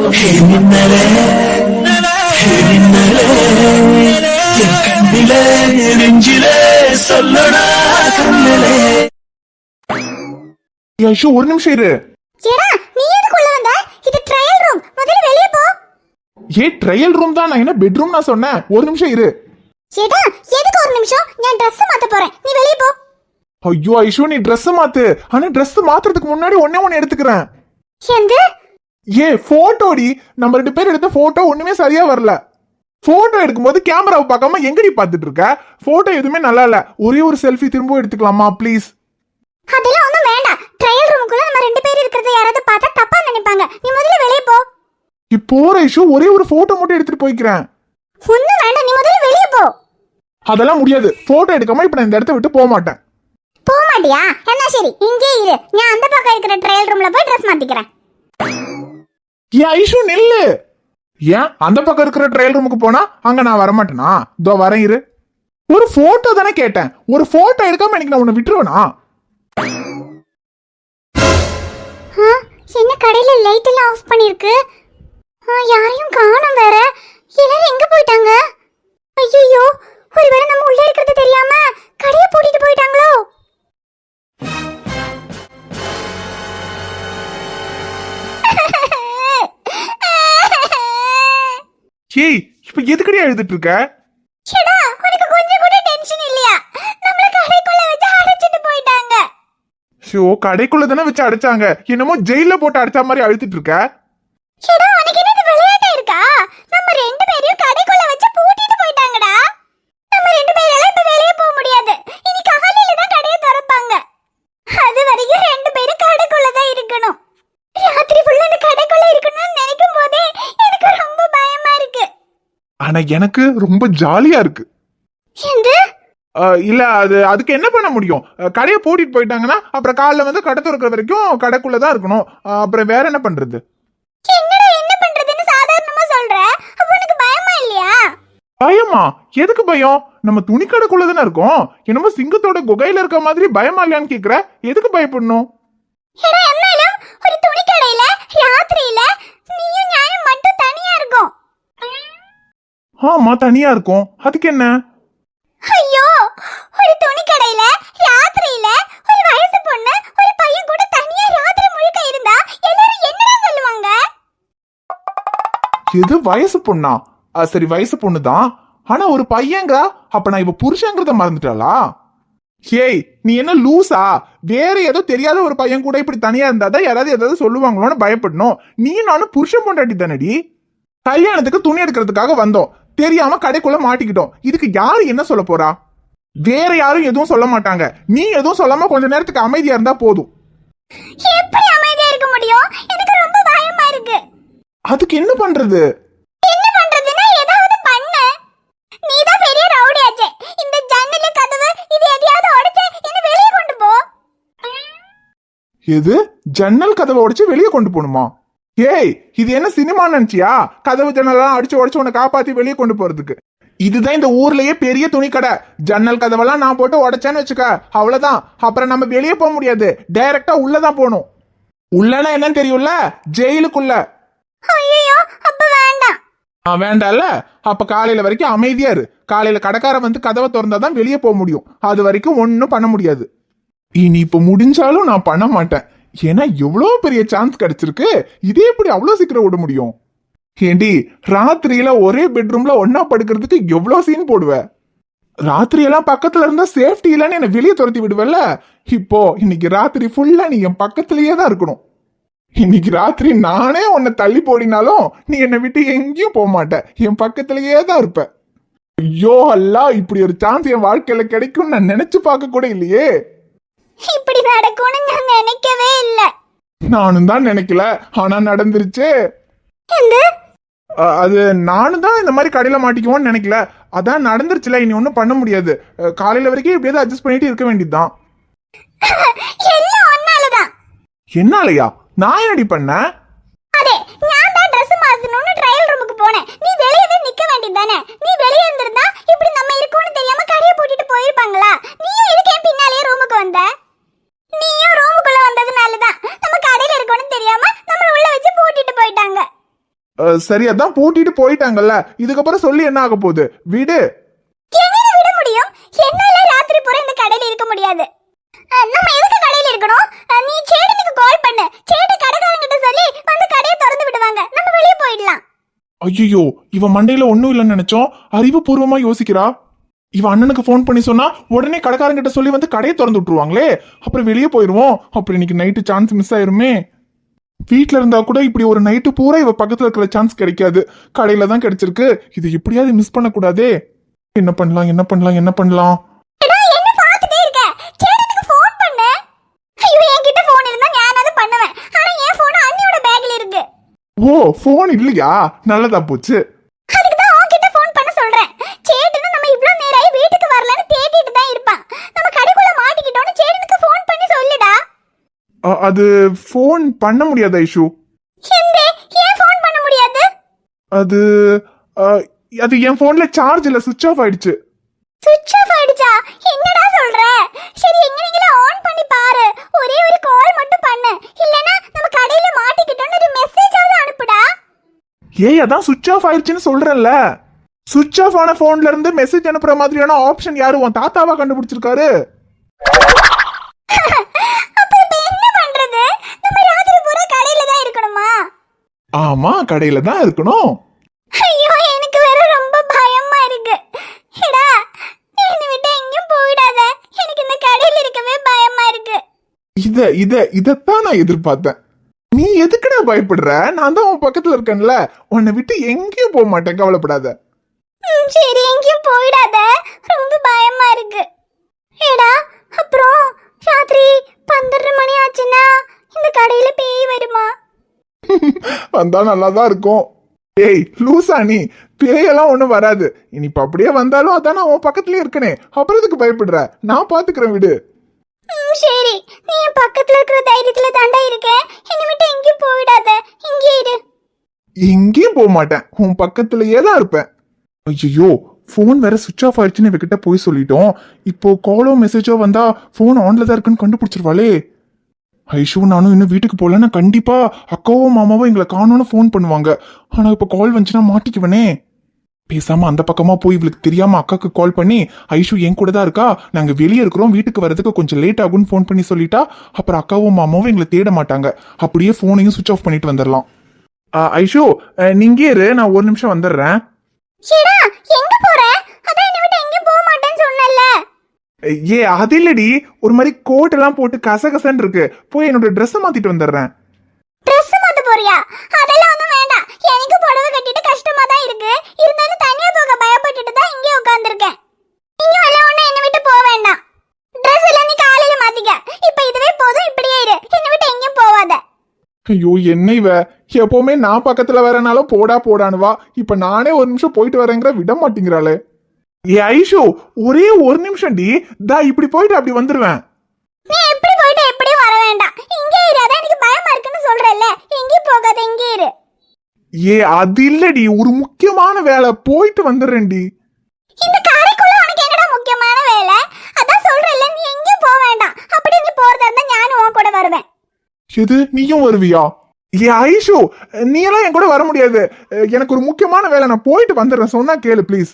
மின்னலே மின்னலே என் கண்ணிலே நெஞ்சிலே சொல்லடா கண்ணிலே. ஐஷு ஒரு நிமிஷம் இரு. ஏடா நீ எதுக்குள்ள வந்த? இது ட்ரையல் ரூம், முதல்ல வெளிய போ. ட்ரையல் ரூம் தான், நான் என்ன பெட்ரூம் நான் சொன்னேன். ஒரு நிமிஷம் இரு. ஏடா எதுக்கு ஒரு நிமிஷம்? நான் Dress மாத்த போறேன், நீ வெளிய போ. ஐயோ ஐஷு நீ Dress மாத்து. ஆனா Dress மாத்துறதுக்கு முன்னாடி ஒண்ணே எடுத்துக்கிறேன். எந்த? போட்டோடி. நம்ம 2 பேர் எடுத்த போட்டோ ஒண்ணுமே சரியா வரல. போட்டோ எடுக்கும்போது கேமராவை பார்க்காம எங்கடி பாத்துட்டு இருக்க? போட்டோ எதுவுமே நல்லா இல்ல. ஒரே ஒரு செல்ஃபி திரும்ப எடுத்துக்கலாமா ப்ளீஸ்? அதெல்லாம் ஒண்ணும் வேண்டாம். ட்ரையல் ரூமுக்குள்ள நம்ம 2 பேர் இருக்கிறது யாராவது பார்த்தா தப்பா நினைப்பாங்க. நீ முதல்ல வெளிய போ. இப்போ ஐஷு ஒரே ஒரு போட்டோ மட்டும் எடுத்துட்டு போய்க்கிறேன். ஒண்ணும் வேண்டாம், நீ முதல்ல வெளிய போ. அதெல்லாம் முடியாது. போட்டோ எடுக்காம இப்ப நான் இந்த இடத்தை விட்டு போக மாட்டேன். போக மாட்டியா? என்ன சரி இங்கே இரு, நான் அந்த பக்கம் இருக்கிற ட்ரையல் ரூம்ல போய் Dress மாத்திக்கிறேன். ஐஷு நில்லு. ஏன் அந்த பக்கம் இருக்கிற ட்ரையல் ரூமுக்கு போனா அங்க நான் வரமாட்டேனா? இதோ வரேன் இரு. ஒரு போட்டோ தானே கேட்டேன். ஒரு போட்டோ எடுக்காம எனக்கு நான் உன்னை விட்டுருவேனா? என்ன கடையில லைட் எல்லாம் ஆஃப் பண்ணிருக்கு? யாரையும் காணோம் வேற. எல்லாரும் எங்க போயிட்டாங்க? ஐயோ, ஒருவேளை நம்ம உள்ள இருக்கிறது தெரியாம கடையை பூட்டிட்டு போயிட்டாங்களோ? ஏய் இப்ப எதுக்கடி எழுதிட்டு இருக்க? சேடா உனக்கு கொஞ்சம் கூட டென்ஷன் இல்லையா? நம்மள கடைக்குள்ள வச்சு அடைச்சிட்டு போயிட்டாங்க. கடைக்குள்ள தானே வச்சு அடைச்சாங்க. என்னமோ ஜெயில போட்டு அடைச்ச மாதிரி அழுத்திட்டு இருக்க. சேடா உனக்கு என்ன விளையாட்டா இருக்கா? நம்ம 2 பேரையும் கடைக்குள்ள வச்சு பூட்டிட்டு போயிட்டாங்கடா. நம்ம 2 பேரால இப்ப வெளிய போக முடியாது. இனி காலையில தான் கடையை திறப்பாங்க. அது வரைக்கும் 2 பேரும் கடைக்குள்ள தான் இருக்கணும். ராத்திரி ஃபுல்லா அந்த கடைக்குள்ள இருக்கணும்னு நினைக்கும் போதே எனக்கு ரொம்ப பயமா இருக்கு. ஆனா எனக்கு ரொம்ப ஜாலியா இருக்கு. எந்த? இல்ல அதுக்கு என்ன பண்ண முடியும்? கடையை பூட்டிட்டு போயிட்டாங்கன்னா அப்புறம் காலைல வந்து கடை திறக்கிற வரைக்கும் கடைக்குள்ளதான் இருக்கணும். அப்புறம் வேற என்ன பண்றது? என்னடா என்ன பண்றதுன்னு சாதாரணமா சொல்ற? அப்ப உனக்கு பயமா இல்லையா? பயமா? எதுக்கு பயம்? நம்ம துணி கடைக்குள்ளதானே இருக்கோம். என்னமோ சிங்கத்தோட குகையில இருக்க மாதிரி பயமா இல்லையான்னு கேக்குற. எதுக்கு பயப்படணும்? ஏடா என்னாலும் ஒரு துணி கடையில ராத்திரியில நீயும் ஞானும் மட்டும் தனியா இருக்கோம். ஆமா தனியா இருக்கும். அதுக்கு என்ன? ஐயோ, ஒரு துணி கடையில ராத்திரியில ஒரு வயசு பொண்ணு ஒரு பையன் கூட தனியா ராத்திரி முழுக்க இருந்தா எல்லாரும் என்னடா சொல்லுவாங்க? எது வயசு பொண்ணா? சரி வயசு பொண்ணுதான். ஆனா ஒரு பையங்க. அப்ப நான் இவ புருஷங்கிறத மறந்துட்டாளா? ஏய் நீ என்ன லூசா? வேற ஏதோ தெரியாத ஒரு பையன் கூட இப்படி தனியா இருந்தாதான் யாராவது ஏதாவது சொல்லுவாங்களோன்னு பயப்படணும். நீ நானும் புருஷன் பொண்டாட்டி தானடி. கல்யாணத்துக்கு துணி எடுக்கிறதுக்காக வந்தோம். தெரியாம கடைக்குள்ள மாட்டிக்கிட்டோம். இதுக்கு யாரு என்ன சொல்ல போறா? வேற யாரும் எதுவும் சொல்ல மாட்டாங்க. நீ எதுவும் சொல்லாம கொஞ்ச நேரத்துக்கு அமைதியா இருந்தா போதும். எப்படி அமைதியா இருக்க முடியும்? எனக்கு ரொம்ப பயமா இருக்கு. அதுக்கு என்ன பண்றது? என்ன பண்றதுன்னா ஏதாவது பண்ணு. நீதான் பெரிய ரவுடியாச்சே. இந்த ஜன்னல கதவு இது எதையாவது உடைச்சு என்ன வெளிய கொண்டு போ. எது? ஜன்னல் கதவை உடைச்சு வெளியே கொண்டு போகணுமா? ஏய் இது என்ன சினிமா நினைச்சியா? கதவு ஜன்னலாம் அடிச்சு உடைச்சு உன்னை காப்பாத்தி வெளியே கொண்டு போறதுக்கு. இதுதான் இந்த ஊர்லயே பெரிய துணி கடை. ஜன்னல் கதவெல்லாம் நான் போட்டு உடைச்சேன்னு வச்சுக்க, அவ்வளவுதான். அப்புறம் நம்ம வெளியே போக முடியாது. டைரக்டா உள்ளதான் போகணும். உள்ளனா என்னன்னு தெரியும்ல? ஜெயிலுக்குள்ள. ஐயோ அப்ப வேண்டாம். வேண்டாம்ல? அப்ப காலையில வரைக்கும் அமைதியா இரு. காலையில கடைக்காரன் வந்து கதவை திறந்தாதான் வெளியே போக முடியும். அது வரைக்கும் ஒன்னும் பண்ண முடியாது. இனி இப்ப முடிஞ்சாலும் நான் பண்ண மாட்டேன். ஏன்னா எவ்வளவு பெரிய சான்ஸ் கிடைச்சிருக்கு. இதே எப்படி அவ்வளவு சீக்கிரம் விட முடியும்? ஏண்டி ராத்திரியில ஒரே பெட்ரூம்ல ஒன்னா படுக்கிறதுக்கு எவ்வளவு சீன் போடுவ? ராத்திரியெல்லாம் பக்கத்துல இருந்தா சேஃப்டி இல்லன்னு என்ன வெளியே துரத்தி விடுவல்ல. இப்போ இன்னைக்கு ராத்திரி ஃபுல்லா நீ என் பக்கத்திலேயே தான் இருக்கணும். இன்னைக்கு ராத்திரி நானே உன்னை தள்ளி போடினாலும் நீ என்னை விட்டு எங்கேயும் போக மாட்ட. என் பக்கத்திலேயே தான் இருப்ப. ஐயோ அல்லா, இப்படி ஒரு சான்ஸ் என் வாழ்க்கையில கிடைக்கும் நான் நினைச்சு பார்க்க கூட இல்லையே. இப்படி நடக்கும்னு நான் நினைக்கவே இல்ல. நானும் தான் நினைக்கல, ஆனா நடந்துருச்சு. அது நானும் தான் இந்த மாதிரி கடையில மாட்டிக்குவோன்னு நினைக்கல. அதான் நடந்துருச்சுல, இனி ஒன்னும் பண்ண முடியாது. காலையில வரைக்கும் எப்படியாவது அட்ஜஸ்ட் பண்ணிட்டு இருக்க வேண்டியதுதான். என்னாலயா? நான் என்னடி பண்ண? அதே நான் தான் Dress மாத்தணும்னு ட்ரையல் ரூமுக்கு போனேன். நீ வெளியவே நிக்க வேண்டியதானே? நீ வெளிய இருந்திருந்தா இப்படி நம்ம இருக்கோம்னு தெரியாம கடையை பூட்டிட்டு போயிருப்பாங்களா? நீயும் இதுக்கு ஏன் பின்னாலே ரூமுக்கு வந்த? நீயும் ரூமுக்குள்ள வந்ததுனால தான் நம்ம கடையில இருக்கோம்னு தெரியாம நம்மள உள்ள வச்சு பூட்டிட்டு போயிட்டாங்க. சரி அதான் பூட்டிட்டு போயிட்டாங்கல்ல, இதுக்கப்புறம் சொல்லி என்ன ஆக போகுது, விடு. எങ്ങനെ விட முடியும்? என்னால ராத்திரி பூரா இந்த கடையில இருக்க முடியாது. நம்ம எதுக்கு கடையில இருக்கணும்? நீ சேடனுக்கு கால் பண்ணு. சேடு கடைக்காரங்கிட்ட சொல்லி வந்து கடையை திறந்து விடுவாங்க. நம்ம வெளிய போயிடலாம். ஐயோ, இவ மண்டையில ஒண்ணும் இல்லைன்னு நினைச்சோம், அறிவுபூர்வமா யோசிக்கிறா. இவ அண்ணனுக்கு ஃபோன் பண்ணி சொன்னா உடனே கடைக்காரங்கிட்ட சொல்லி வந்து கடையை திறந்து விட்டுருவாங்களே, அப்புறம் வெளியே போயிடுவோம். அப்புறம் இன்னைக்கு நைட்டு சான்ஸ் மிஸ் ஆயிருமே. வீட்டுல இருந்தா கூட இப்படி ஒரு நைட்டு பூரா இவ பக்கத்துல இருக்கிற சான்ஸ் கிடைக்காது, கடையில தான் கிடைச்சிருக்கு. இது எப்படியாவது மிஸ் பண்ண கூடாதே. என்ன பண்ணலாம் என்ன பண்ணலாம் என்ன பண்ணலாம்? எடா, என்ன பாத்துட்டே இருக்க? சேடனுக்கு ஃபோன் பண்ணு. ஐயோ, என்கிட்ட ஃபோன் இருந்தா ஞானாவது பண்ணுவேன். ஆனா என் ஃபோன் அண்ணியோட பேக்ல இருக்கு. ஓ, ஃபோன் இல்லையா? நல்லதா போச்சு. அதுக்கு தான் உன்கிட்ட ஃபோன் பண்ண சொல்றேன். சேடனு நம்ம இவ்ளோ நேராயி வீட்டுக்கு வரலன்னு தேடிட்டு தான் இருப்பான். நம்ம கடைக்குள்ள மாட்டிக்கிட்டோம்னு சேடனுக்கு ஃபோன் பண்ணி சொல்லுடா. அது ஃபோன் பண்ண முடியாத இஷ்யூ. எந்தே ஏன் ஃபோன் பண்ண முடியாது? அது அது என் போன்ல சார்ஜ் இல்ல, சுவிட்ச் ஆஃப் ஆயிடுச்சு. சுவிட்ச் ஆஃப் ஆயிடுச்சா? என்னடா சொல்ற? சரி, எங்கனீங்கள ஆன் பண்ணி பாரு. ஒரே ஒரு கால் மட்டும் பண்ணு. இல்லனா நம்ம கடையில மாட்டிக்கிட்டோம்னு ஒரு மெசேஜாவது அனுப்புடா. ஏய், அதான் சுவிட்ச் ஆஃப் ஆயிடுச்சுன்னு சொல்றேன்ல. சுவிட்ச் ஆஃப் ஆன போன்ல இருந்து மெசேஜ் அனுப்புற மாதிரியான ஆப்ஷன் யாரு உன் தாத்தாவா கண்டுபிடிச்சிருக்காரு? அப்ப இப்ப என்ன பண்றது? நம்ம ராத்திரி பூரா கடையில தான் இருக்கணுமா? ஆமா, கடையில தான் இருக்கணும். ஐயோ, எனக்கு வேற ரொம்ப பயமா இருக்கு. எடா, என்னை விட்டு எங்கேயும் போயிடாத. எனக்கு இந்த கடையில இருக்கவே பயமா இருக்கு. இதத்தான் நான் எதிர்பார்த்தேன். நீ எதுக்குடா பயப்படுற? நான் தான் உன் பக்கத்துல இருக்கேன்ல, உன்னை விட்டு எங்கேயும் போக மாட்டேன், கவலைப்படாத. சரி, எங்கேயும் போயிடாத. ரொம்ப பயமா இருக்கு. எடா, அப்புறம் ராத்திரி 12 மணி ஆச்சுன்னா இந்த கடையில பேய் வருமா? வந்தா நல்லாதான் இருக்கும். ஏய் லூசா, நீ பேயெல்லாம் ஒண்ணும் வராது. இனி இப்ப அப்படியே வந்தாலும் அதான் நான் உன் பக்கத்துலயே இருக்கனே, அப்புறம் எதுக்கு பயப்படுற? நான் பாத்துக்கிறேன், விடு. சரி, நீ என் பக்கத்துல இருக்கிற தைரியத்துல தாண்டா இருக்கேன். என்னை விட்டு எங்கேயும் போயிடாத. இங்கே இரு. எங்கேயும் போக மாட்டேன், உன் பக்கத்துலயே தான் இருப்பேன். ஐயோ, போன் வேற சுவிட்ச் ஆஃப் ஆயிடுச்சுன்னு இவகிட்ட போய் சொல்லிட்டோம். இப்போ காலோ மெசேஜோ வந்தா போன் ஆன்ல தான் இருக்குன்னு கண்டுபிடிச்சிருவாளே. ஐஷு நானும் இன்னும் வீட்டுக்கு போகலன்னா கண்டிப்பா அக்காவோ மாமாவோ எங்களை காணோன்னு ஃபோன் பண்ணுவாங்க. ஆனா இப்ப கால் வந்துச்சுன்னா மாட்டிக்குவனே. பேசாம அந்த பக்கமா போய் இவளுக்கு தெரியாம அக்காக்கு கால் பண்ணி ஐஷு என் கூட தான் இருக்கா, நாங்க வெளியே இருக்கிறோம், வீட்டுக்கு வர்றதுக்கு கொஞ்சம் லேட் ஆகும்னு ஃபோன் பண்ணி சொல்லிட்டா அப்புறம் அக்காவோ மாமாவும் எங்களை தேட மாட்டாங்க. அப்படியே போனையும் சுவிட்ச் ஆஃப் பண்ணிட்டு வந்துடலாம். ஐஷு, நீங்க இரு, நான் ஒரு நிமிஷம் வந்துடுறேன். எடா, எங்க போற? அதான் என்னை விட்டு எங்கேயும் போக மாட்டேன்னு சொன்னல. ஏ அது இல்லடி, ஒரு மாதிரி கோட் எல்லாம் போட்டு கசகசன்னு இருக்கு, போய் என்னோட ட்ரெஸ் மாத்திட்டு வந்துடுறேன். Dress மாத்த போறியா? அதெல்லாம் ஒண்ணும் வேண்டாம். எனக்கு புடவை கட்டிட்டு கஷ்டமா தான் இருக்கு. இருந்தாலும் தனியா போக பயப்பட்டுட்டு தான் இங்கே உட்கார்ந்திருக்கேன். நீயும் எல்லாம் ஒண்ணு என்னை விட்டு போக வேண்டாம். Dress எல்லாம் நீ காலையில மாத்திக்க. இப்ப இதுவே போதும், இப்படியே இரு. என்னை விட்டு எங்கேயும் போவாத. ஐயோ, என்ன இவ எப்பவுமே நான் பக்கத்துல வரனாலும் போடா போடானுவா, இப்ப நானே ஒரு நிமிஷம் போயிட்டு வரேங்கிற விட மாட்டேங்கிறாளே. ஏ ஐஷு, ஒரே ஒரு நிமிஷம் டி, தா இப்படி போயிட்டு அப்படி வந்துருவேன். நீ எப்படி போயிட்டு எப்படியும் வர வேண்டாம். இங்கே இரு. அதான் எனக்கு பயமா இருக்குன்னு சொல்றேல்ல. எங்கேயும் போகாத, இங்கே இரு. ஏ அது இல்லடி, ஒரு முக்கியமான வேலை, போயிட்டு வந்துடுறேன்டி. இந்த கடைக்குள்ள உனக்கு என்னடா முக்கியமான வேலை? அதான் சொல்றேல்ல, நீ எங்கேயும் போக வேண்டாம். அப்படி நீ போறதா இருந்தா நானும் உன் கூட வருவேன். எது, நீயும் வருவியா? ஏ ஐஷு, நீ எல்லாம் என் கூட வர முடியாது, எனக்கு ஒரு முக்கியமான வேலை, நான் போயிட்டு வந்துடுறேன், சொன்னா கேளு ப்ளீஸ்.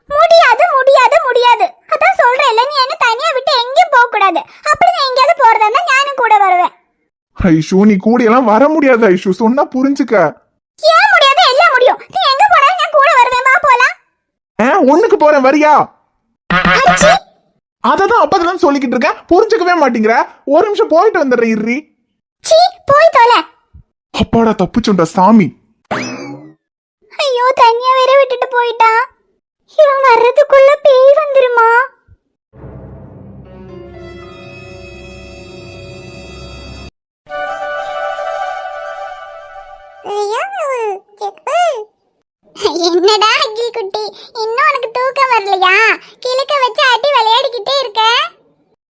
முடியாது முடியாது முடியாது. அதான் சொல்றேல்ல, நீ என்ன தனியா விட்டு எங்கேயும் போக கூடாது. அப்படி நான் எங்கேயாவது போறதா இருந்தா நானும் கூட வருவேன். ஐஷு, நீ கூட எல்லாம் வர முடியாது ஐஷு, சொன்னா புரிஞ்சுக்க. ஏன் முடியாது? எல்லாம் முடியும். நீ எங்க போனாலும் நான் கூட வருவேன். வா போலாம். ஒண்ணுக்கு போறேன், வரியா? அடிச்சி. அததான் அப்பதான் சொல்லிக்கிட்டு இருக்கேன், புரிஞ்சுக்கவே மாட்டேங்கிற. ஒரு நிமிஷம் போயிட்டு வந்துடுறேன், இர்ரி. சீ, போய் தொலை. அப்பாடா, தப்புச்சுண்டா சாமி. ஐயோ, தனியா வேற விட்டுட்டு போயிட்டான். இவன் வர்றதுக்குள்ள பேய் வந்துருமா? என்னடா அகில் குட்டி, இன்னும் உனக்கு தூக்கம் வரலையா? கிழக்க வச்சு அடி விளையாடிக்கிட்டே இருக்க.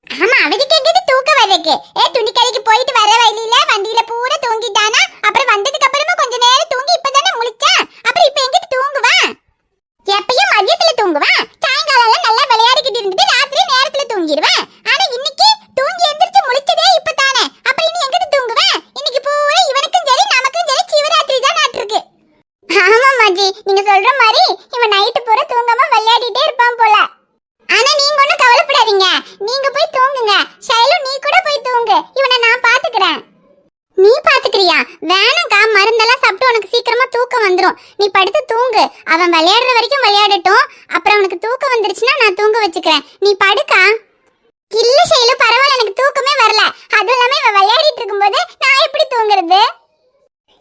ஆமா, அவளுக்கு எங்கிட்ட தூக்கம் வரக்கு. துணிக்கடைக்கு போயிட்டு வர வழியில வண்டியில பூரா தூங்கிட்டானா. அப்புறம் வந்ததுக்கு அப்புறமா கொஞ்ச நேரம் தூங்கி இப்பதானே முழிச்சான். அப்புறம் இப்ப எங்கிட்ட தூங்குவான்? எப்பயும் மதியத்துல தூங்குவான். சாயங்காலம் நல்லா விளையாடிக்கிட்டு நீ பாத்துக்கிறியா? வேணாக்கா, மருந்தெல்லாம் சாப்பிட்டு உனக்கு சீக்கிரமா தூக்கம் வந்துரும். நீ படுத்து தூங்கு. அவன் விளையாடுற வரைக்கும் விளையாடட்டும். அப்புறம் உனக்கு தூக்கம் வந்துருச்சுன்னா நான் தூங்க வச்சுக்கிறேன். நீ படுக்கா. இல்ல ஷைலு, பரவாயில்ல, எனக்கு தூக்கமே வரல. அதுவும் இல்லாம இவன் விளையாடிட்டு இருக்கும்போது நான் எப்படி தூங்குறது?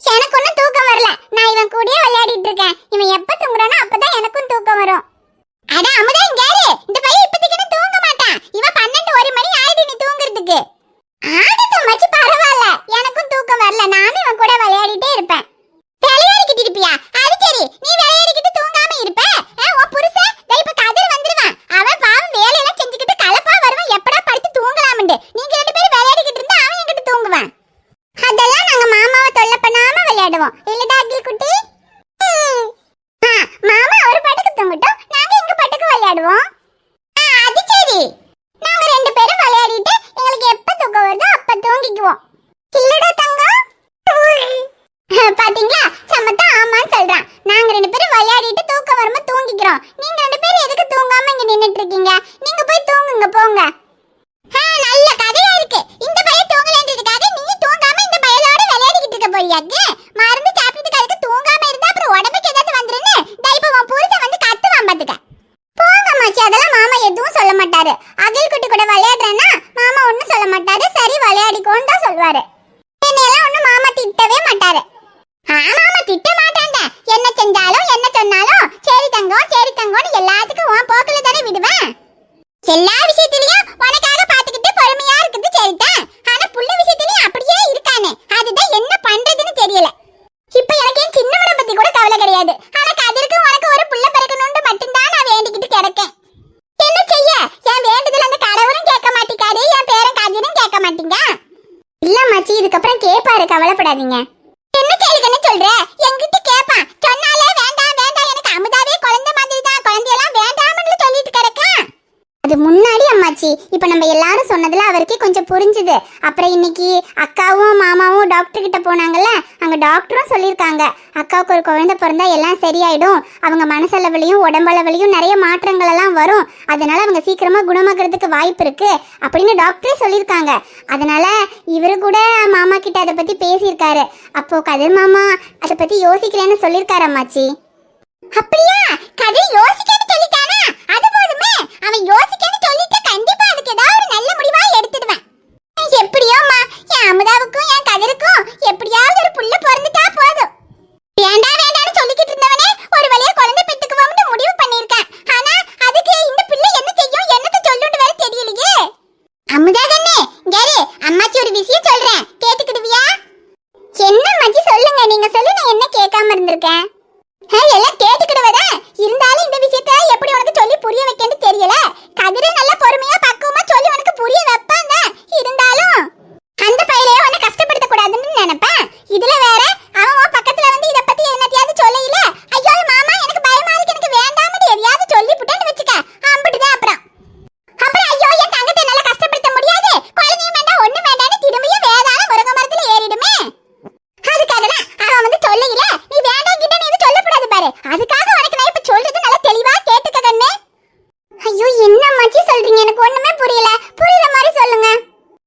எனக்கு ஒன்னும் தூக்கம் வரல. நான் இவன் கூடயே விளையாடிட்டு இருக்கேன். இவன் எப்ப தூங்குறானோ அப்பதான் எனக்கும் தூக்கம் வரும். அட அமுதா, இங்க யாரு? இந்த பையன் இப்போதைக்கு தூங்க மாட்டான். இவன் 12 1 மணி ஆயிடு நீ தூங்குறதுக்கு. ஆகட்டும் மச்சி, பரவாயில்ல, எனக்கும் தூக்கம் வரல. நானும் இவன் கூட விளையாடிட்டே இருப்பேன். விளையாடிக்கிட்டு இருப்பியா? அது சரி, நீ விளையாடிக்கிட்டு தூங்காம இருப்ப. உன் புருஷன் இப்ப கதிர் வந்துருவான். அவன் பாவம் வேலையெல்லாம் செஞ்சுக்கிட்டு கலப்பா வருவான். எப்படா படுத்து தூங்கலாம்னு நீங்க 2 பேரும் விளையாடிக்கிட்டு இருந்தா அவன் என்கிட்ட தூங்குவான். அதெல்லாம் நாங்க மாமாவை தொல்லை பண்ணாம விளையாடுவோம். இல்லடா அகில் குட்டி? மாமா ஒரு படுக்கு தூங்கட்டும், நாங்க எங்க படுக்கு விளையாடுவோம். அது சரி, நாங்க 2 பேரும் விளையாடிட்டு எங்களுக்கு எப்ப தூக்கம் வருதோ அப்ப தூங்கிக்குவோம். இல்லடா தங்கம்? பாத்தீங்களா, சமத்தா ஆமான்னு சொல்றான். நாங்க 2 பேரும் விளையாடிட்டு தூக்கம் வரும்போது தூங்கிக்கிறோம். நீங்க 2 பேரும் எதுக்கு தூங்காம இங்க நின்னுட்டு இருக்கீங்க? நீங்க போய் தூங்குங்க போங்க. நல்ல கதையா இருக்கு. இந்த பையன் தூங்கலன்றதுக்காக நீ தூங்காம இந்த பையலோட விளையாடிக்கிட்டு இருக்க போறியாக்கு? மருந்து சாப்பிட்டதுக்கு அதுக்கு தூங்காம இருந்தா அப்புறம் உடம்புக்கு ஏதாவது வந்துருன்னு இப்ப உன் புருஷன் வந்து கத்துவான் பாத்துக்க. போங்க மாச்சி, அதெல்லாம் மாமா எதுவும் சொல்ல மாட்டாரு. அகில் குட்டி கூட விளையாடுறேன்னா மாமா ஒன்னும் சொல்ல மாட்டாரு. சரி விளையாடிக்கோன்னு தான் சொல்வாரு. என்னையெல்லாம் ஒன்னும் மாமா திட்டவே மாட்டாரு. மாமா திட்ட மாட்டாங்க. என்ன செஞ்சாலும் என்ன சொன்னாலும் சரி தங்கம் சரி தங்கம்னு எல்லாத்துக்கும் உன் போக்குல தானே விடுவேன். எல்லா விஷயத்திலயும் உனக்காக பாத்துக்கிட்டு பொறுமையா இருக்குது சரிதான். ஆனா புள்ள விஷயத்திலயும் அப்படியே இருக்கானே, அதுதான் என்ன பண்றதுன்னு தெரியல. இப்ப எனக்கு என் சின்னவனை பத்தி கூட கவலை கிடையாது. ஆனா கதிருக்கு உனக்கு ஒரு புள்ள பிறக்கணும்னு மட்டும்தான் நான் வேண்டிக்கிட்டு கிடக்கேன். என்ன செய்ய, என் வேண்டுதல் அந்த கடவுளும் கேட்க மாட்டேங்காரு, என் பேரன் கதிரும் கேட்க மாட்டீங்க. இல்ல மச்சி, இதுக்கப்புறம் கேட்பாரு, கவலைப்படாதீங்க. என்ன கேளுங்க என்ன சொல்ற? என்கிட்ட கேட்பான். சொன்னாலே வேண்டாம் வேண்டாம், எனக்கு அமுதாவே குழந்தை மாதிரி தான், குழந்தையெல்லாம் வேண்டாம்னு சொல்லிட்டு கிடக்கான். அது முன்னாடி அம்மாச்சி, இப்ப நம்ம எல்லாரும் சொன்னதுல அவருக்கு கொஞ்சம் புரிஞ்சுது. அப்புறம் இன்னைக்கு அக்காவும் மாமாவும் டாக்டர் கிட்ட போனாங்கல்ல, அங்க டாக்டரும் சொல்லியிருக்காங்க அக்காவுக்கு ஒரு குழந்தை பிறந்தா எல்லாம் சரியாயிடும், அவங்க மனசளவுலையும் உடம்பளவுலையும் நிறைய மாற்றங்கள் எல்லாம் வரும், அதனால அவங்க சீக்கிரமா குணமாக்குறதுக்கு வாய்ப்பு இருக்கு அப்படின்னு டாக்டரே சொல்லியிருக்காங்க. அதனால இவரு கூட மாமா கிட்ட அதை பத்தி பேசியிருக்காரு. அப்போ கதிர் மாமா அதை பத்தி யோசிக்கிறேன்னு சொல்லியிருக்காரு அம்மாச்சி. அப்படியா? கதிர் யோசிக்கன்னு சொல்லிட்டானா? அது போதுமே. அவன் யோசிக்கன்னு சொல்லிட்டு கண்டிப்பா அதுக்கு ஏதாவது ஒரு நல்ல முடிவா எடுத்துடுவேன். எப்படியோமா, என் அமுதாவுக்கும் என் கதிருக்கும் எப்படியாவது ஒரு புள்ள பிறந்துட்டா போதும். வேண்டாம் வேண்டாம்னு சொல்லிக்கிட்டு இருந்தவனே ஒரு வழியா குழந்தை பெத்துக்குவோம்னு முடிவு பண்ணிருக்கேன். ஆனா அதுக்கு இந்த பிள்ளை என்ன செய்யும், என்னத்த சொல்லுன்னு வேற தெரியலையே. அமுதா கண்ணே, யாரு அம்மாச்சி ஒரு விஷயம் சொல்றேன், கேட்டுக்கிடுவியா? என்ன அம்மாச்சி சொல்லுங்க, நீங்க சொல்லு, நான் என்ன கேட்காம இருந்திருக்கேன். எல்லாம் கேட்டுக்கிடுவதா இருந்தாலும் இந்த விஷயத்த எப்படி உனக்கு சொல்லி புரிய வைக்கன்னு தெரியல. கதிரே நல்லா பொறுமையா பக்குவமா சொல்லி உனக்கு புரிய வைப்பாங்க. இருந்தாலும் அந்த பையலையே உன்னை கஷ்டப்படுத்த கூடாதுன்னு நினைப்பேன். இதுல வேற அவன் உன் பக்கத்துல வந்து இத பத்தி என்னத்தையாவது சொல்லல. ஐயோ மாமா எனக்கு பயமா இருக்கு, எனக்கு வேண்டாம்னு எதையாவது சொல்லி புட்டான்னு வச்சுக்க, அம்பிட்டுதான். அப்புறம் ஐயோ என் தங்கத்தை நல்லா கஷ்டப்படுத்த முடியாது, குழந்தையும் வேண்டாம் ஒண்ணும் வேண்டாம்னு திரும்பியும் வேதாளம் முருங்கை மரத்துல ஏறிடுமே. அதுக்காக தான் அவன் வந்து சொல்லல, நீ வேண்டாம் கிட்ட நீ எதுவும் சொல்லக்கூடாது பாரு. அதுக்காக உனக்கு நான் இப்ப சொல்றது நல்லா தெளிவா கேட்டுக்க கண்ணே. ஐயோ என்ன மச்சி சொல்றீங்க, எனக்கு ஒண்ணுமே புரியல. புரியுற மாதிரி சொல்லுங்க.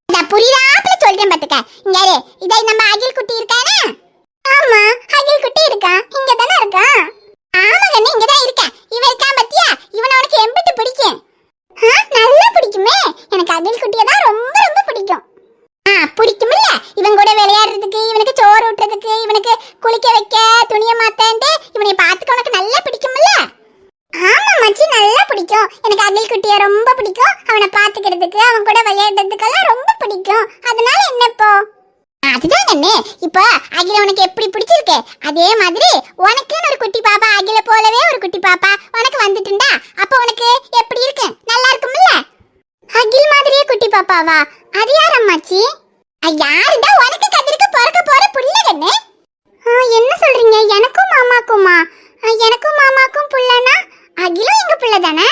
நான் புரியாமல சொல்றேன் பாத்துக்க. இங்க யாரு இதை நம்ம அகில் குட்டி இருக்கானே? ஆமா அகில் குட்டி இருக்கான், இங்க தானே இருக்கான். ஆமா கண்ணே, இங்க தான் இருக்கேன். இவன் இருக்கான் பத்தியா, இவனை உனக்கு எம்பிட்டு பிடிக்கும்? நல்லா பிடிக்குமே. எனக்கு அகில் குட்டியை தான் ரொம்ப ரொம்ப பிடிக்கும். பிடிக்குமில்ல, இவன் கூட விளையாடுறதுக்கு, இவனுக்கு சோறு ஊட்டுறதுக்கு, இவனுக்கு குளிக்க வைக்க, துணிய மாத்தேன்ட்டு இவனை பார்த்துக்க உனக்கு நல்லா பிடிக்குமில்ல? ஆமா மச்சி, நல்லா பிடிக்கும். எனக்கு அகில் குட்டியை ரொம்ப பிடிக்கும். அவனை பார்த்துக்கிறதுக்கு, அவன் கூட விளையாடுறதுக்கெல்லாம் ரொம்ப பிடிக்கும். அதனால என்ன இப்போ? அதுதான் கண்ணே, இப்போ அகில உனக்கு எப்படி பிடிச்சிருக்கு அதே மாதிரி உனக்குன்னு ஒரு குட்டி பாப்பா, அகில போலவே ஒரு குட்டி பாப்பா உனக்கு வந்துட்டுண்டா அப்ப உனக்கு எப்படி இருக்கு? நல்லா இருக்கும்ல? அகில் மாதிரியே குட்டி பாப்பாவா? அது யார் அம்மாச்சி? யாருடா உனக்கு கதிருக்கு பிறக்க போற புள்ள கண்ணே? என்ன சொல்றீங்க? எனக்கும் மாமாக்குமா? எனக்கும் மாமாக்கும் புள்ளனா அகிலும் எங்க புள்ள தானே?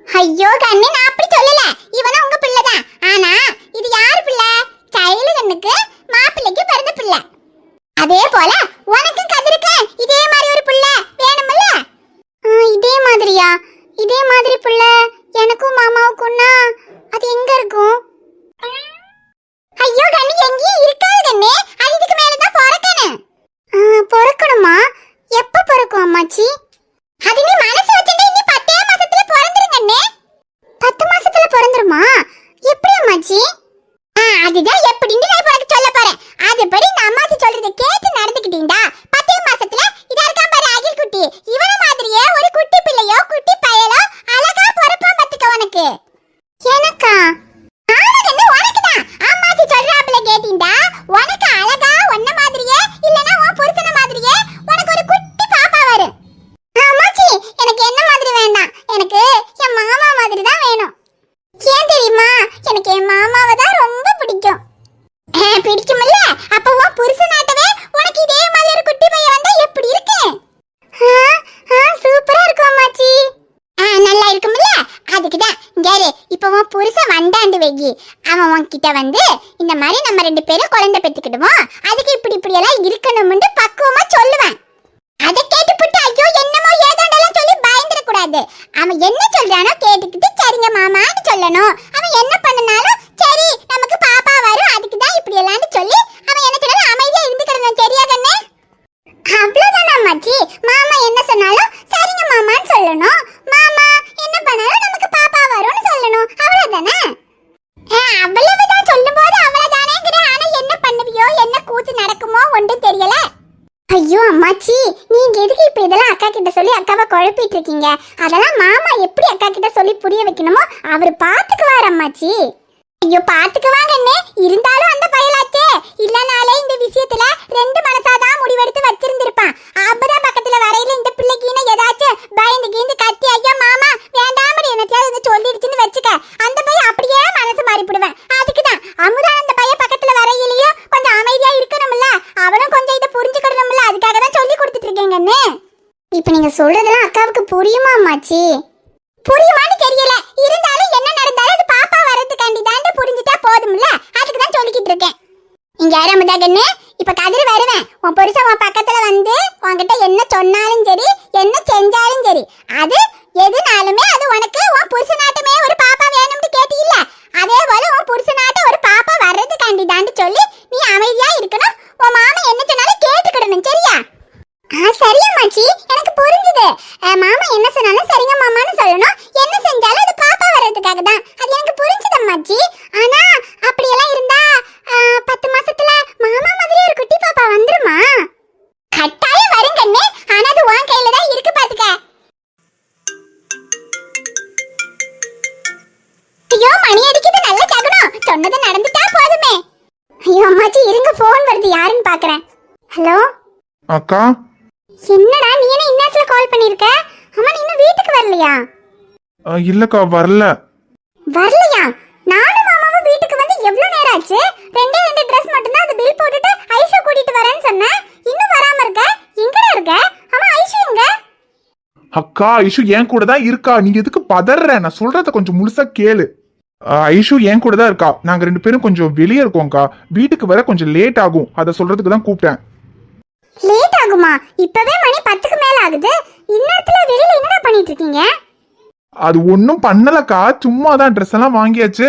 ஐயோ கண்ணே, நான் அப்படி சொல்லல, இவனும் உங்க பிள்ளை தான். ஆனா இது யார் பிள்ளை? சைலு கண்ணுக்கு மாப்பிள்ளைக்கு பிறந்த பிள்ளை. அதே போல உனக்கு கதிருக்கு இதே மாதிரி ஒரு பிள்ளை வேணும்ல? இதே மாதிரியா? இதே மாதிரி பிள்ளை எனக்கும் மாமாவுக்கும்னா அது எங்க இருக்கும்? ஐயோ கண்ணு, எங்கேயும் இருக்காது கிட்ட வந்து இந்த மாதிரி நம்ம 2 பேரும் குழந்தை பெத்துக்கிடுவோம், அதுக்கு இப்படி இப்படி எல்லாம் இருக்கணும்னு பக்குவமா சொல்லுவேன். அதை கேட்டுப்புட்டு ஐயோ என்னமோ ஏதோண்டெல்லாம் சொல்லி பயந்துட கூடாது. அவன் என்ன சொல்றானோ கேட்டுக்கிட்டு சரிங்க மாமான்னு சொல்லணும். அவன் என்ன பண்ணனாலும் சரி நமக்கு பாப்பா வரும் அதுக்கு தான் இப்படி எல்லாம்னு சொல்லி அவன் என்ன சொன்னாலும் அமைதியா இருந்துக்கிடணும். சரியா கண்ணே? அவ்வளவுதான் அம்மாச்சி. மாமா என்ன சொன்னாலும் சரிங்க மாமான்னு சொல்லணும். மாமா என்ன பண்ணாலும் நமக்கு பாப்பா வரும்னு சொல்லணும். அவ்வளவுதானே? அவ்வளவுதான் சொல்லும்போது அவ்வளவுதானேங்கிற. ஆனா என்ன பண்ணுவியோ என்ன கூத்து நடக்குமோ ஒன்றும் தெரியல. ஐயோ அம்மாச்சி, நீங்க எதுக்கு இப்ப இதெல்லாம் அக்கா கிட்ட சொல்லி அக்காவை குழப்பிட்டு இருக்கீங்க? அதெல்லாம் மாமா எப்படி அக்கா கிட்ட சொல்லி புரிய வைக்கணுமோ அவர் பாத்துக்குவார் அம்மாச்சி. ஐயோ பாத்துக்குவாங்கன்னு இருந்தாலும் அந்த பயலாச்சே இல்லனாலே இந்த விஷயத்துல 2 மனசாதான் முடிவெடுத்து வச்சிருந்திருப்பான். அப்பதான் பக்கத்துல வரையில இந்த பிள்ளைக்கு ஏதாச்சும் பயந்து கீந்து கத்தி ஐயோ மாமா வேண்டாமடி என்னத்தையாவது சொல்லிடுச்சுன்னு வச்சுக்க, அந்த பையன் அப்படியே மனசு மாறிவிடுவேன். அதுக்குதான் அமுதான் அந்த பையன் பக்கத்துல வரையிலையும் கொஞ்சம் அமைதியா இருக்கணும்ல, அவனும் கொஞ்சம் இதை புரிஞ்சுக்கணும்ல, அதுக்காக தான் சொல்லி கொடுத்துட்டு இருக்கேங்கன்னு. இப்ப நீங்க சொல்றதெல்லாம் அக்காவுக்கு புரியுமா அம்மாச்சி? புரியுமான்னு தெரியல, இருந்தாலும் என்ன நடந்தாலும் அது பாப்பா வரதுக்காண்டி தான் புரிஞ்சுட்டா போதும்ல, அதுக்கு தான் சொல்லிக்கிட்டு இருக்கேன். இங்க யாரும் கண்ணு, இப்ப கதிர் வருவேன். உன் புருஷன் உன் பக்கத்துல வந்து உன்கிட்ட என்ன சொன்னாலும் சரி என்ன செஞ்சாலும் சரி அது எதுனாலுமே அது உனக்கு உன் புருஷனாட்டமே ஒரு பாப்பா வேணும்னு கேட்டீல்ல, அதே போல உன் புருஷனாட்ட ஒரு பாப்பா வர்றதுக்காண்டி தான் சொல்லி நீ அமைதியா இருக்கணும். உன் மாமா என்ன சொன்னாலும் கேட்டுக்கிடணும். சரியா? சரியம்மாச்சி, எனக்கு புரிஞ்சுது. மாமா என்ன சொன்னாலும் சரிங்க மாமான்னு சொல்லணும். என்ன செஞ்சாலும் அது பாப்பா வர்றதுக்காக தான். அது எனக்கு புரிஞ்சுது அம்மாச்சி. ஆனா அப்படியெல்லாம் இருந்தா 10 மாசத்துல மாமா மாதிரி ஒரு குட்டி பாப்பா வந்துருமா? கட்டாயம் வரும் கண்ணே. ஆனா அது உன் கையில தான் இருக்கு பாத்துக்க. ஐயோ மணி அடிக்குது, நல்ல சகுனம். சொன்னது நடந்துட்டா போதுமே. ஐயோ அம்மாச்சி இருங்க, போன் வருது, யாருன்னு பாக்குறேன். ஹலோ அக்கா. என்னடா நீ என்ன இந்நேரத்துல கால் பண்ணிருக்க? அம்மா நீ இன்னும் வீட்டுக்கு வரலையா? இல்லக்கா வரல. வரலையா? நானும் மாமாவும் வீட்டுக்கு வந்து எவ்வளவு நேரம் ஆச்சு? 2 ட்ரெஸ் மட்டும் தான், அது பில் போட்டுட்டு ஐஷு கூட்டிட்டு வரேன்னு சொன்னேன். இன்னும் வராம இருக்க. எங்கடா இருக்க? அம்மா ஐஷு எங்க? அக்கா ஐஷு என் கூட தான் இருக்கா. நீ எதுக்கு பதற? நான் சொல்றத கொஞ்சம் முழுசா கேளு. ஐஷு என் கூட தான் இருக்கா. நாங்க 2 பேரும் கொஞ்சம் வெளியே இருக்கோம்க்கா. வீட்டுக்கு வர கொஞ்சம் லேட் ஆகும், அதை சொல்றதுக்கு தான் கூப்பிட்டேன். லேட் ஆகுமா? இப்பவே மணி 10க்கு மேல ஆகுது. இந்நேரத்துல வெளியில என்னடா பண்ணிட்டு இருக்கீங்க? அது ஒன்றும் பண்ணலக்கா, சும்மா தான் ட்ரெஸ் எல்லாம் வாங்கியாச்சு.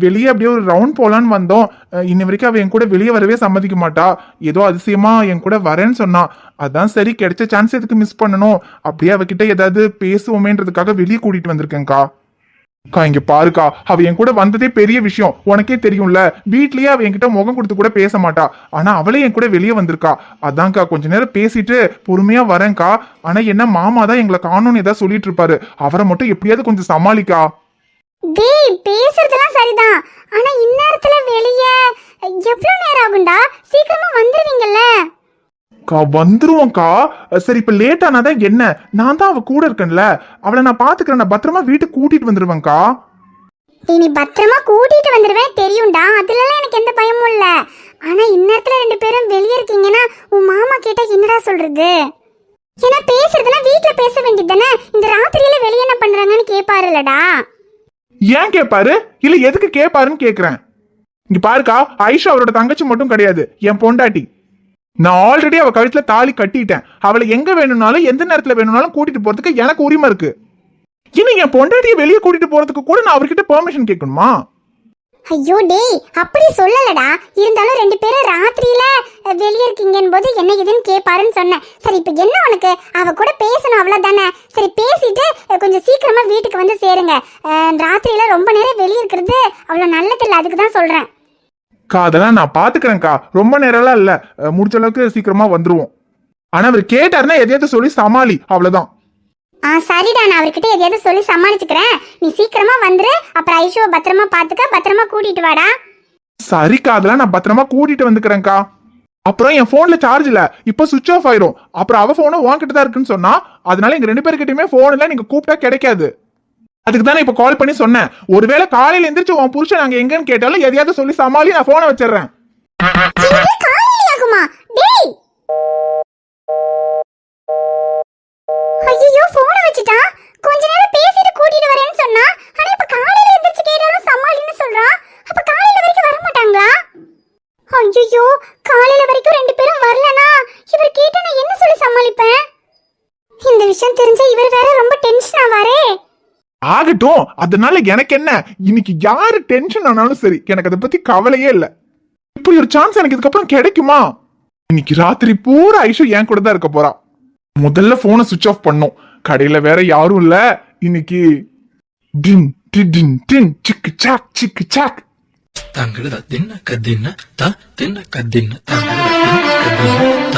வெளியே அப்படியே ஒரு ரவுண்ட் போலான்னு வந்தோம். இன்ன வரைக்கும் அவ என் கூட வெளியே வரவே சம்மதிக்க மாட்டா. ஏதோ அதிசயமா என் கூட வரேன்னு சொன்னா. அதான் சரி, கிடைச்ச சான்ஸ் எதுக்கு மிஸ் பண்ணணும், அப்படியே அவகிட்ட ஏதாவது பேசுவோமேன்றதுக்காக வெளியே கூட்டிட்டு வந்திருக்கேன்க்கா. அக்கா இங்க பாருக்கா, அவ என் கூட வந்ததே பெரிய விஷயம், உனக்கே தெரியும்ல. வீட்லயே அவ என்கிட்ட முகம் கொடுத்து கூட பேச மாட்டா. ஆனா அவளே என் கூட வெளியே வந்திருக்கா. அதான்க்கா கொஞ்ச நேரம் பேசிட்டு பொறுமையா வரேன்க்கா. ஆனா என்ன மாமா தான் எங்களை காணோன்னு ஏதாவது சொல்லிட்டு இருப்பாரு. அவரை மட்டும் எப்படியாவது கொஞ்சம் சமாளிக்கா. டேய் பேசுறதெல்லாம் சரிதான், ஆனா இந்நேரத்துல வெளியே எவ்வளவு நேரம் ஆகும்டா? சீக்கிரமா வந்துருவீங்கல்ல? கா வந்துருவோம்க்கா. சரி இப்ப லேட் ஆனாதான் என்ன, நான் தான் அவ கூட இருக்கேன்ல, அவளை நான் பாத்துக்கிறேன். நான் பத்திரமா வீட்டுக்கு கூட்டிட்டு வந்துருவேன்க்கா. நீ பத்திரமா கூட்டிட்டு வந்துருவேன் தெரியும்டா, அதுலலாம் எனக்கு எந்த பயமும் இல்ல. ஆனா இந்நேரத்துல 2 பேரும் வெளியே இருக்கீங்கன்னா உன் மாமா கேட்டா என்னடா சொல்றது? ஏன்னா பேசுறதெல்லாம் வீட்டுல பேச வேண்டியது தானே. இந்த ராத்திரியில வெளியே என்ன பண்றாங்கன்னு கேட்பாருலடா. ஏன் கேட்பாரு? இல்ல எதுக்கு கேட்பாருன்னு கேக்குறேன். இங்க பாருக்கா, ஐஷா அவரோட தங்கச்சி மட்டும் கிடையாது, என் பொண்டாட்டி. நான் ஆல்ரெடி அவ கழுத்துல தாலி கட்டிட்டேன். அவளை எங்க வேணும்னாலும் எந்த நேரத்துல வேணும்னாலும் கூட்டிட்டு போறதுக்கு எனக்கு உரிமை இருக்கு. இன்னும் என் பொண்டாட்டியை வெளியே கூட்டிட்டு போறதுக்கு கூட நான் அவர்கிட்ட பெர்மிஷன் கேட்கணுமா? ஐயோ டேய் அப்படி சொல்லலடா. இருந்தாலும் 2 பேரும் ராத்திரியில வெளியே இருக்கீங்கன்னு போது என்ன எதுன்னு கேட்பாருன்னு சொன்னேன். சரி இப்ப என்ன உனக்கு? அவ கூட பேசணும் அவ்வளவுதானே. சரி பேசிட்டு கொஞ்சம் சீக்கிரமா வீட்டுக்கு வந்து சேருங்க. ராத்திரியில ரொம்ப நேரம் வெளியே இருக்கிறது அவ்வளவு நல்லதில்லை, அதுக்கு தான் சொல்றேன். அதெல்லாம் நான் பாத்துக்கிறேன்க்கா, ரொம்ப நேரம்லாம் இல்ல, முடிச்ச அளவுக்கு சீக்கிரமா வந்துருவோம். ஆனா அவர் கேட்டாருன்னா எதையாவது சொல்லி சமாளி, அவ்வளவுதான். சரிடா, நான் அவர்கிட்ட எதையாவது சொல்லி சமாளிச்சுக்கிறேன். நீ சீக்கிரமா வந்துரு. அப்புறம் ஐஷுவை பத்திரமா பாத்துக்க, பத்திரமா கூட்டிட்டு வாடா. சரிக்கா, அதெல்லாம் நான் பத்திரமா கூட்டிட்டு வந்துக்கிறேன்க்கா. அப்புறம் என் போன்ல சார்ஜ் இல்ல, இப்ப சுவிட்ச் ஆஃப் ஆயிரும். அப்புறம் அவ போனும் உன்கிட்ட தான் இருக்குன்னு சொன்னா, அதனால எங்க 2 பேருக்கிட்டயுமே போன் இல்ல, நீங்க கூப்பிட்டா கிடைக்காது. அதுக்கு தானே இப்ப கால் பண்ணி சொன்னேன். ஒருவேளை காலையில எந்திரிச்சு உன் புருஷன் நாங்க எங்கன்னு கேட்டாலும் எதையாவது சொல்லி சமாளி, நான் போனை வச்சிடறேன். ஐயோ போனை வச்சுட்டா. கொஞ்ச நேரம் பேசிட்டு கூட்டிட்டு வரேன்னு சொன்னா, ஆனா இப்ப காலையில எந்திரிச்சு கேட்டாலும் சமாளின்னு சொல்றான். அப்ப காலையில வரைக்கும் விஷயம் தெரிஞ்சா இவர் வேற ரொம்ப டென்ஷன் ஆவாரே. ஆகட்டும், அதனால எனக்கு என்ன, இன்னைக்கு யாரு டென்ஷன் ஆனாலும் சரி, எனக்கு அதை பத்தி கவலையே இல்ல. இப்படி ஒரு சான்ஸ் எனக்கு இதுக்கப்புறம் கிடைக்குமா? இன்னைக்கு ராத்திரி பூரா ஐஷு என் கூட தான் இருக்க போறா. முதல்ல போனை சுவிட்ச் ஆஃப் பண்ணும். கடையில வேற யாரும் இல்ல. இன்னைக்கு டின் டின் டின் சிக்கு சாக் சிக்கு சாக். தங்கட தின்ன கதின்ன தா தின்ன கதின்ன தங்கட தின்ன கதின்ன